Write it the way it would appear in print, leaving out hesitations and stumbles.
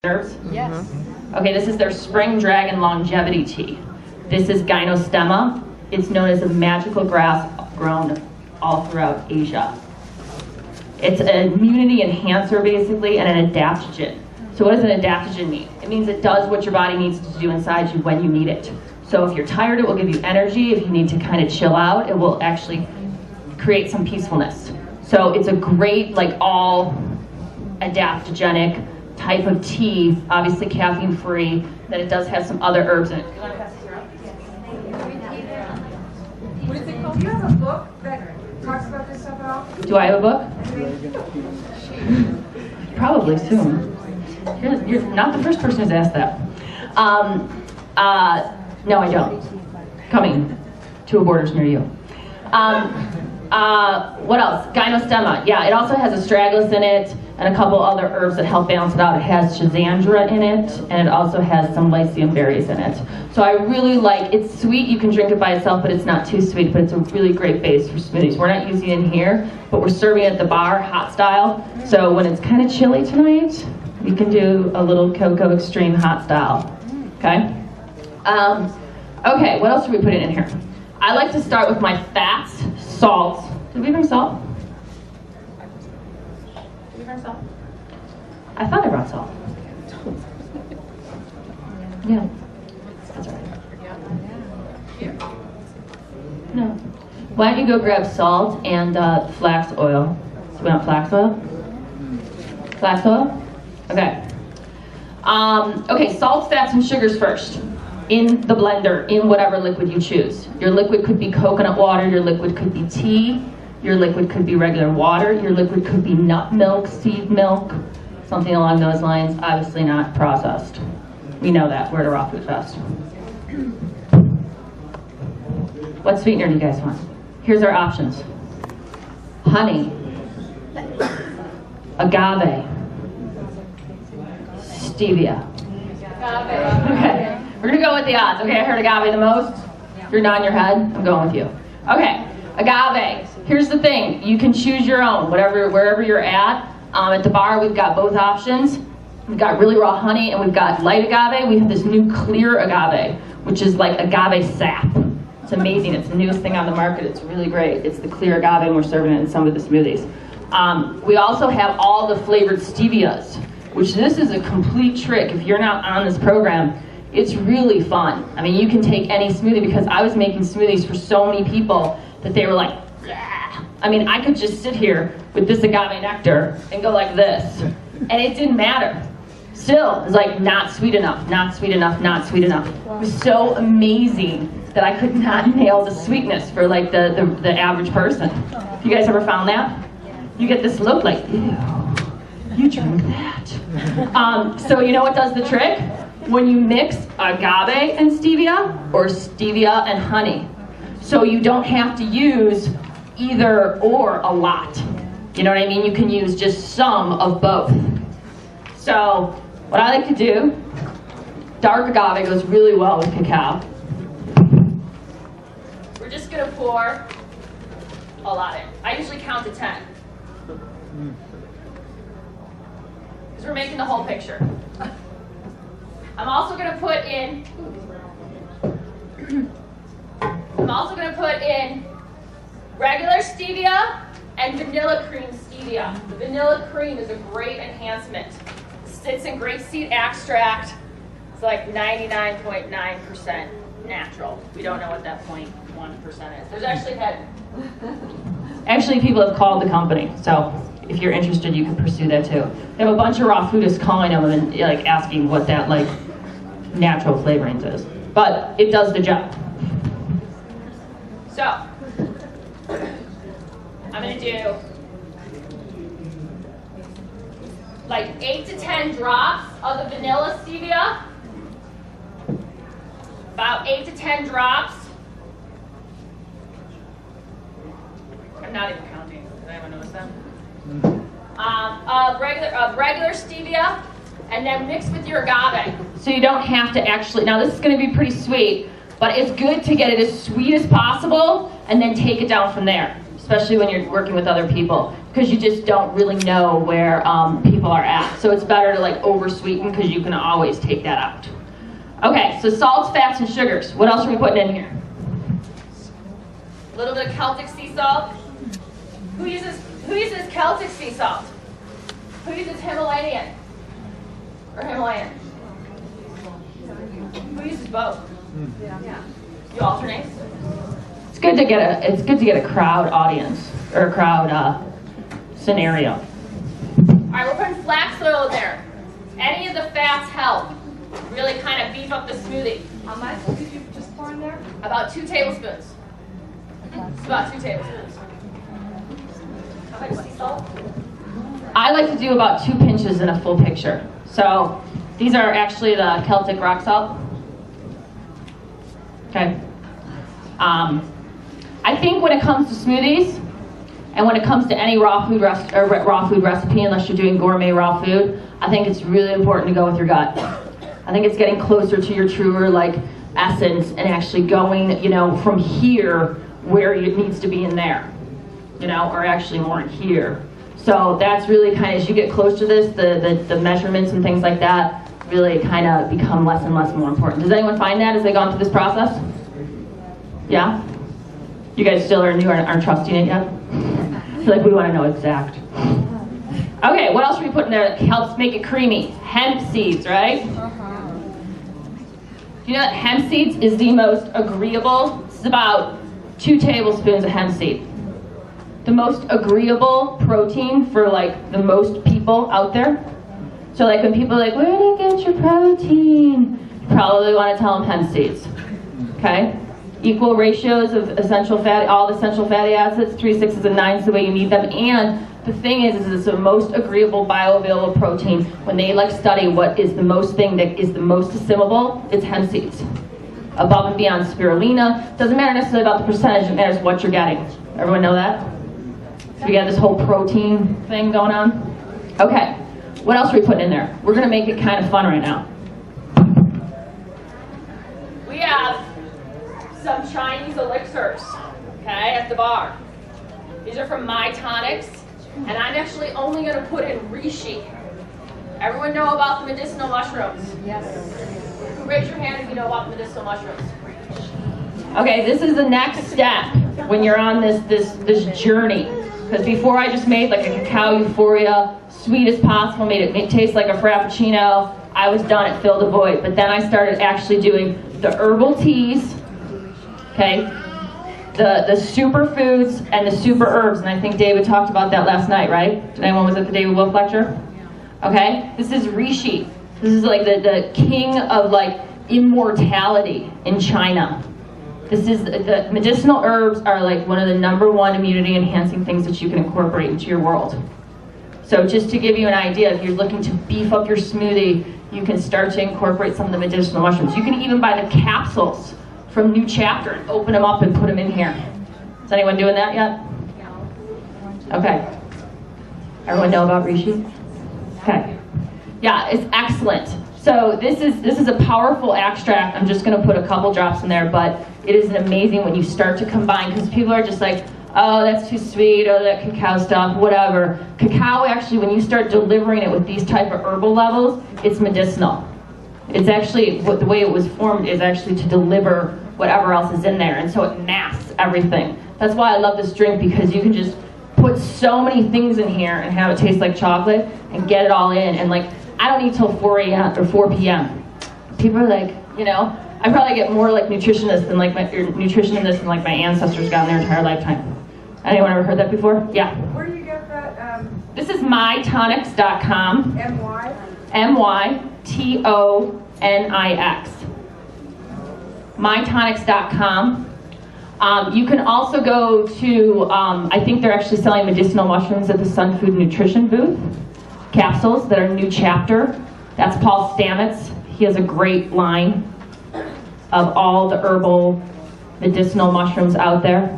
herbs? Yes. Okay, this is their Spring Dragon Longevity Tea. This is Gynostemma. It's known as a magical grass grown all throughout Asia. It's an immunity enhancer, basically, and an adaptogen. So what does an adaptogen mean? It means it does what your body needs to do inside you when you need it. So if you're tired, it will give you energy. If you need to kind of chill out, it will actually create some peacefulness. So it's a great, like, all adaptogenic type of tea, obviously caffeine free. Then it does have some other herbs in it. You want to pass this around? What is it called? Do you have a book that talks about this stuff at all? Do I have a book? Probably soon. You're not the first person who's asked that. No, I don't. Coming to a Borders near you. What else? Gynostemma. Yeah, it also has astragalus in it and a couple other herbs that help balance it out. It has schizandra in it, and it also has some lycium berries in it. So I really like, it's sweet, you can drink it by itself, but it's not too sweet, but it's a really great base for smoothies. We're not using it in here, but we're serving it at the bar, hot style. So when it's kind of chilly tonight, you can do a little cocoa extreme hot style, okay? Okay, what else are we putting in here? I like to start with my fats, salts. Did we bring salt? Did we bring salt? I thought I brought salt. Yeah. That's right. No. Why don't you go grab salt and flax oil? So we want flax oil? Flax oil? Okay. Okay, salts, fats, and sugars first. In the blender, in whatever liquid you choose. Your liquid could be coconut water, your liquid could be tea, your liquid could be regular water, your liquid could be nut milk, seed milk, something along those lines, obviously not processed. We know that, we're at a Raw Food Fest. What sweetener do you guys want? Here's our options. Honey, agave, stevia. Okay. We're gonna go with the odds. Okay, I heard agave the most. You're nodding your head. I'm going with you. Okay, agave. Here's the thing. You can choose your own, wherever you're at. At the bar, we've got both options. We've got really raw honey, and we've got light agave. We have this new clear agave, which is like agave sap. It's amazing. It's the newest thing on the market. It's really great. It's the clear agave, and we're serving it in some of the smoothies. We also have all the flavored stevias, which this is a complete trick. If you're not on this program, it's really fun. I mean, you can take any smoothie, because I was making smoothies for so many people that they were like, yeah. I mean, I could just sit here with this agave nectar and go like this, and it didn't matter. Still, it's like not sweet enough, not sweet enough, not sweet enough. It was so amazing that I could not nail the sweetness for like the average person. You guys ever found that? You get this look like, ew, you drink that. So you know what does the trick? When you mix agave and stevia, or stevia and honey. So you don't have to use either or a lot. You know what I mean? You can use just some of both. So what I like to do, dark agave goes really well with cacao. We're just gonna pour a lot in. I usually count to 10. Because we're making the whole picture. I'm also going to put in regular stevia and vanilla cream stevia. The vanilla cream is a great enhancement. It sits in grapeseed extract. It's like 99.9% natural. We don't know what that 0.1% is. There's actually people have called the company, so if you're interested, you can pursue that too. They have a bunch of raw foodists calling them and like asking what that like natural flavorings is, but it does the job. So I'm gonna do like 8 to 10 drops of the vanilla stevia, about 8 to 10 drops. I'm not even counting. Did anyone notice that? Regular stevia, and then mix with your agave. So you don't have to actually, now this is going to be pretty sweet, but it's good to get it as sweet as possible and then take it down from there, especially when you're working with other people. because you just don't really know where people are at. So it's better to like over sweeten because you can always take that out. Okay, so salts, fats, and sugars. What else are we putting in here? A little bit of Celtic sea salt. Who uses Celtic sea salt? Who uses Himalayan? Or Himalayan? Who uses both? Yeah. You alternate? It's good to get a crowd audience or a crowd scenario. All right, we're putting flax oil in there. Any of the fats help really kind of beef up the smoothie. How much did you just pour in there? About 2 tablespoons. It's about 2 tablespoons. How much sea salt? I like to do about 2 pinches in a full picture. So these are actually the Celtic rock salt. Okay. I think when it comes to smoothies, and when it comes to any raw food recipe, unless you're doing gourmet raw food, I think it's really important to go with your gut. I think it's getting closer to your truer like essence and actually going, from here where it needs to be in there, or actually more in here. So that's really kind of, as you get close to this, the measurements and things like that really kind of become less and less more important. Does anyone find that as they've gone through this process? Yeah? You guys still are new, aren't trusting it yet? I feel like we want to know exact. Okay, what else are we putting there that helps make it creamy? Hemp seeds, right? Do you know that hemp seeds is the most agreeable? This is about 2 tablespoons of hemp seed. The most agreeable protein for like the most people out there. So like when people are like, where do you get your protein? You probably want to tell them hemp seeds. Okay? Equal ratios of all the essential fatty acids, 3, 6s, and 9s the way you need them. And the thing is it's the most agreeable bioavailable protein. When they like study what is the most thing that is the most assimilable, it's hemp seeds. Above and beyond spirulina. Doesn't matter necessarily about the percentage, it matters what you're getting. Everyone know that? So we got this whole protein thing going on. Okay, what else are we putting in there? We're gonna make it kind of fun right now. We have some Chinese elixirs, okay, at the bar. These are from My Tonics, and I'm actually only gonna put in reishi. Everyone know about the medicinal mushrooms? Yes. Raise your hand if you know about medicinal mushrooms. Okay, this is the next step when you're on this journey. Because before I just made like a cacao euphoria, sweet as possible, made it taste like a frappuccino, I was done, it filled a void. But then I started actually doing the herbal teas, okay, the superfoods and the super herbs, and I think David talked about that last night, right? Did anyone was at the David Wolf lecture? Okay, this is reishi. This is like the king of like immortality in China. This is, the medicinal herbs are like one of the #1 immunity enhancing things that you can incorporate into your world. So just to give you an idea, if you're looking to beef up your smoothie, you can start to incorporate some of the medicinal mushrooms. You can even buy the capsules from New Chapter and open them up and put them in here. Is anyone doing that yet? Okay. Everyone know about reishi? Okay. Yeah, it's excellent. So this is a powerful extract. I'm just going to put a couple drops in there, but it is amazing when you start to combine, because people are just like, oh, that's too sweet, oh, that cacao stuff, whatever. Cacao, actually, when you start delivering it with these type of herbal levels, it's medicinal. It's actually, the way it was formed is actually to deliver whatever else is in there, and so it masks everything. That's why I love this drink, because you can just put so many things in here and have it taste like chocolate and get it all in, and like, I don't eat till 4 a.m. or 4 p.m. People are like, I probably get more like nutritionist than like nutritionists than like my ancestors got in their entire lifetime. Anyone ever heard that before? Yeah. Where do you get that? This is mytonics.com. MY? MYTONIX. Mytonics.com. You can also go to, I think they're actually selling medicinal mushrooms at the Sun Food Nutrition booth. Capsules that are New Chapter. That's Paul Stamets. He has a great line of all the herbal medicinal mushrooms out there.